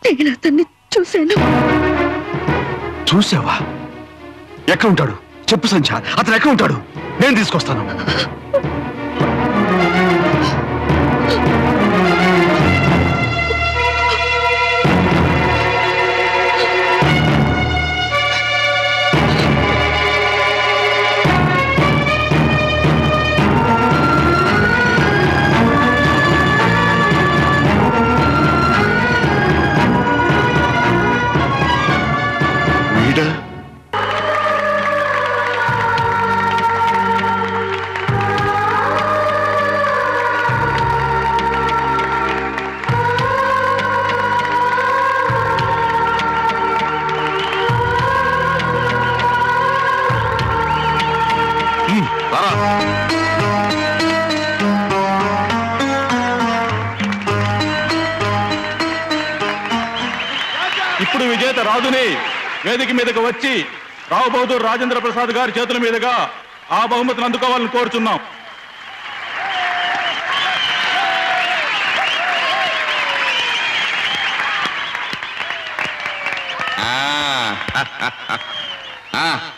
నేను అతన్ని చూశాను. చూసావా? ఎక్కడ ఉంటాడు చెప్పు సంధ్య, అతను ఎక్కడ ఉంటాడు? నేను తీసుకొస్తాను. ఇప్పుడు విజేత రాజుని వేదిక మీదకి వచ్చి రావు బహదూర్ రాజేంద్ర ప్రసాద్ గారి చేతుల మీదుగా ఆ బహుమతిని అందుకోవాలని కోరుచున్నాం.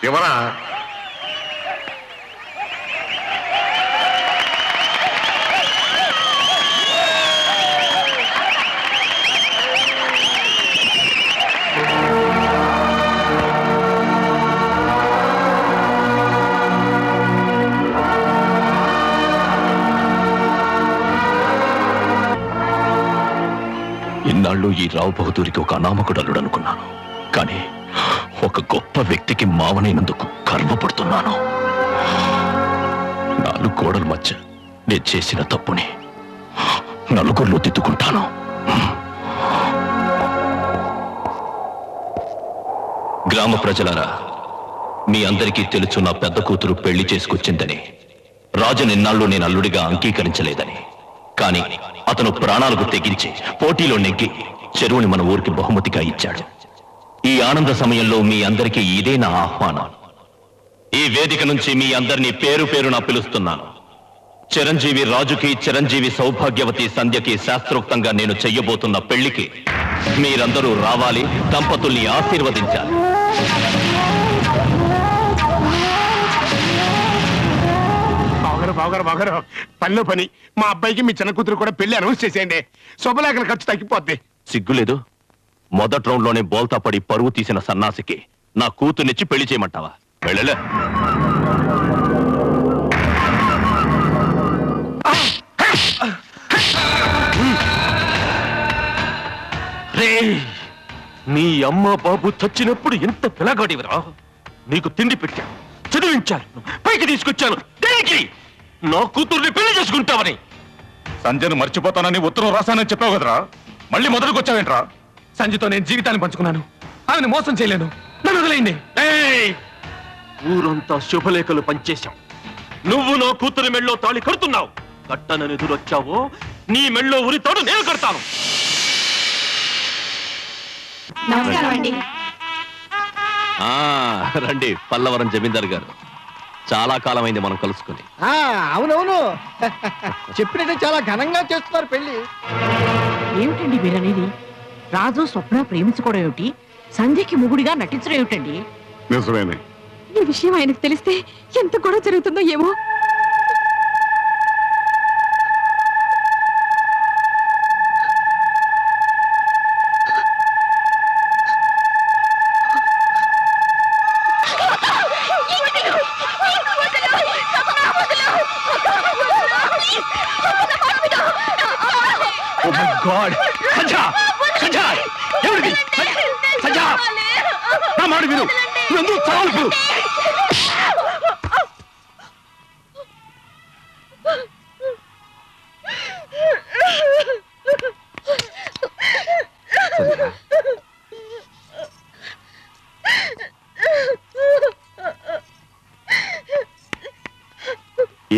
ఎవరా? ఇన్నాళ్ళు ఈ రావు బహదూరికి ఒక అనామకుడు అల్లుడు అనుకున్నాను, కానీ ఒక గొప్ప వ్యక్తికి మావనైనందుకు గర్వపడుతున్నాను. 4 గోడల మధ్య నేను చేసిన తప్పుని నలుగురిలో దిద్దుకుంటాను. గ్రామ ప్రజలారా, మీ అందరికీ తెలుసు నా పెద్ద కూతురు పెళ్లి చేసుకొచ్చిందని. రాజు నిన్నాళ్ళు నేను అల్లుడిగా అంగీకరించలేదని, కానీ అతను ప్రాణాలకు తెగించి పోటీలో నెగ్గి చెరువుని మన ఊరికి బహుమతిగా ఇచ్చాడు. ఈ ఆనంద సమయంలో మీ అందరికీ ఇదే నా ఆహ్వానం. ఈ వేదిక నుంచి మీ అందరినీ పేరు పేరున పిలుస్తున్నాను. చిరంజీవి రాజుకి, చిరంజీవి సౌభాగ్యవతి సంధ్యకి శాస్త్రోక్తంగా నేను చెయ్యబోతున్న పెళ్లికి మీరందరూ రావాలి, దంపతుల్ని ఆశీర్వదించాలి. బాగారు పనిలో పని మా అబ్బాయికి మీ చిన్న కూతురు కూడా పెళ్లి అనౌన్స్ చేసేయండి. శుభలేఖల ఖర్చు తగ్గిపోద్ది. సిగ్గులేదు? మొదటి రౌండ్ లోనే బోల్తా పడి పరువు తీసిన సన్నాసికి నా కూతుర్నిచ్చి పెళ్లి చేయమంటావా? వెళ్ళలే. నీ అమ్మ బాబు చచ్చినప్పుడు ఎంత పిలగాడివరా? నీకు తిండి పెట్టాను, చదివించాను, పైకి తీసుకొచ్చాను. దేనికి? నా కూతుర్ని పెళ్లి చేసుకుంటావని. సంజయను మర్చిపోతానని ఉత్తరం రాశానని చెప్పావు కదరా, మళ్ళీ మొదటికి వచ్చావేంట్రా? సంజయ్తో నేను జీవితాన్ని పంచుకున్నాను, ఆమెను మోసం చేయలేను, నన్ను వదిలేయండి. ఊరంతా శుభలేఖలు పంచేశాం. నువ్వు నా కూతురి మెళ్ళో తాళి కడుతున్నావు. కట్టనని ఎదురొచ్చావో నీ మెళ్ళో ఉరితాడు నేను కడతాను. రండి పల్లవరం జమీందార్ గారు, చాలా కాలమైంది మనం కలుసుకుని. అవునవును, చెప్పినట్టే చాలా ఘనంగా చేస్తున్నారు పెళ్లి. ఏమిటండి మీరనేది? రాజు స్వప్న ప్రేమించుకోవడం ఏమిటి? సంధ్యకి మొగుడిగా నటించడం ఏమిటండి? నిజమేనే. ఈ విషయం ఆయనకు తెలిస్తే ఎంత గొడవ జరుగుతుందో ఏమో. Oh my God! సంధ్య! సంధ్య! ఎవరిది? సంధ్య! నా మాట విను. నువ్వెందుకు చావకు?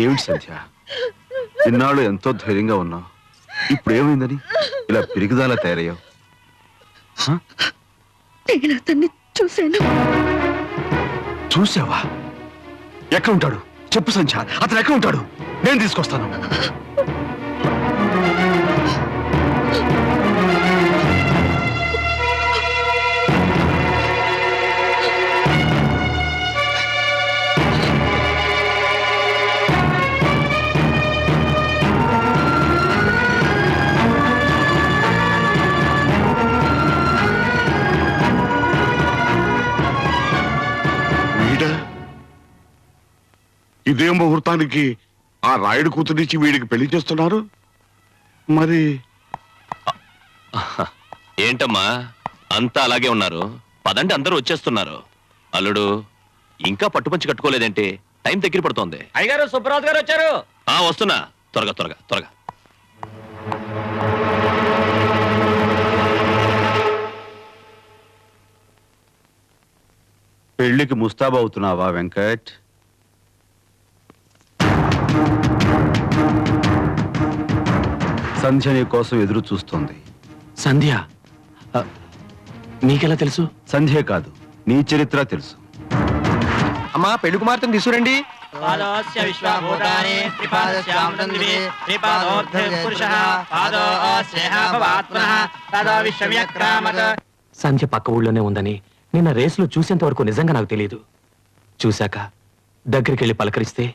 ఏమిటి సంధ్య, ఇన్నాళ్ళు ఎంతో ధైర్యంగా ఉన్నావు, ఇప్పుడు ఏమైందని ఇలా పిరిగిదాలా తయారయ్యావు? నేను అతన్ని చూశాను. చూసావా? ఎక్కడ ఉంటాడు చెప్పు సంధ్య, అతను ఎక్కడ ఉంటాడు? నేను తీసుకొస్తాను. ఇదే ముహూర్తానికి ఆ రాయుడు కూతురిచ్చి వీడికి పెళ్లి చేస్తున్నారు మరి ఏంటమ్మా అంతా అలాగే ఉన్నారు? పదండి, అందరూ వచ్చేస్తున్నారు. అల్లుడు ఇంకా పట్టుపంచి కట్టుకోలేదేంటి? టైం దగ్గర పడుతోంది. అయ్యగారు సుబ్బరాజు గారు వచ్చారు. వస్తున్నా, త్వరగా త్వరగా త్వరగా. పెళ్లికి ముస్తాబు అవుతున్నావా వెంకట్? సంధ్య నీ కోసం ఎదురు చూస్తోంది. సంధ్య? నీకెలా తెలుసు? సంధ్యే కాదు, నీ చరిత్ర తెలుసు. అమ్మా పెళ్లి కుమార్తెను తీసుకురండి. పాదోస్య విశ్వభూతాని త్రిపాదస్యామృతంద్వి త్రిపాదోర్ధః పురుషః పాదోస్య భవాత్మనః తదో విశ్వవ్యక్రామత్. సంధ్య పక్క ఊళ్ళోనే ఉందని నిన్న రేసులో చూసేంత వరకు నిజంగా నాకు తెలియదు. చూశాక దగ్గరికి వెళ్ళి పలకరిస్తే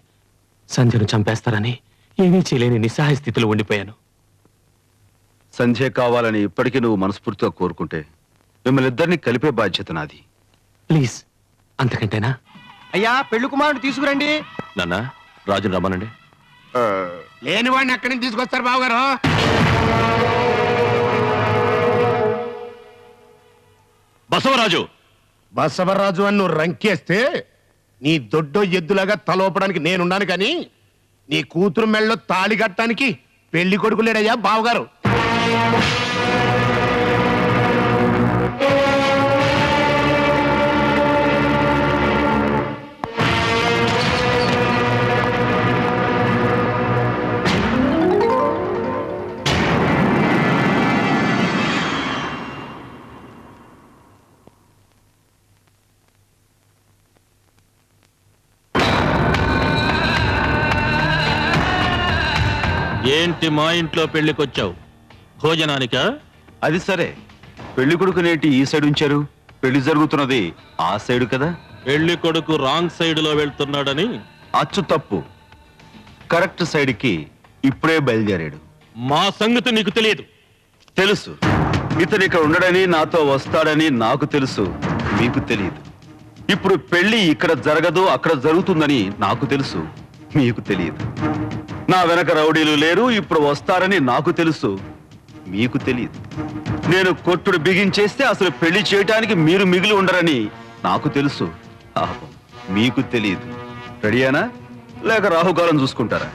సంధ్యను చంపేస్తారని ఏమీ చేయలేని నిస్సహాయ స్థితిలో ఉండిపోయాను. సంధ్య కావాలని ఇప్పటికీ నువ్వు మనస్ఫూర్తిగా కోరుకుంటే మిమ్మల్ని ఇద్దరిని కలిపే బాధ్యత నాది. ప్లీజ్, అంతకంటేనా? అయ్యా పెళ్లి కుమారుడు తీసుకురండి. నాన్న, రాజుని రమ్మనండి. లేని వాడిని ఎక్కడి నుంచి తీసుకొస్తారు బావగారు? బసవరాజు! బసవరాజు అని నువ్వు రంకేస్తే నీ దొడ్డో ఎద్దులాగా తలోపడానికి నేనున్నాను కానీ నీ కూతురు మెళ్ళలో తాళి కట్టడానికి పెళ్లి కొడుకు లేడయ్యా బావగారు. ఏంటి మా ఇంట్లో పెళ్లికొచ్చావు? భోజనానికా? అది సరే, పెళ్లి కొడుకు నేటి ఈ సైడ్ ఉంచారు, పెళ్లి జరుగుతున్నది ఆ సైడు కదా. పెళ్లి కొడుకు రాంగ్ సైడ్ లో వెళ్తున్నాడని అచ్చు తప్పు. కరెక్ట్ సైడ్కి ఇప్పుడే బయలుదేరాడు. మా సంగతి నీకు తెలియదు. తెలుసు, ఇతను ఇక్కడ ఉండడని, నాతో వస్తాడని నాకు తెలుసు, మీకు తెలియదు. ఇప్పుడు పెళ్లి ఇక్కడ జరగదు, అక్కడ జరుగుతుందని నాకు తెలుసు, మీకు తెలియదు. నా వెనక రౌడీలు లేరు, ఇప్పుడు వస్తారని నాకు తెలుసు, మీకు తెలియదు. నేను కొట్టుడు బిగించేస్తే అసలు పెళ్లి చేయటానికి మీరు మిగిలి ఉండరని నాకు తెలుసు, పాపం మీకు తెలియదు. రెడీయేనా లేక రాహుకాలం చూసుకుంటారా?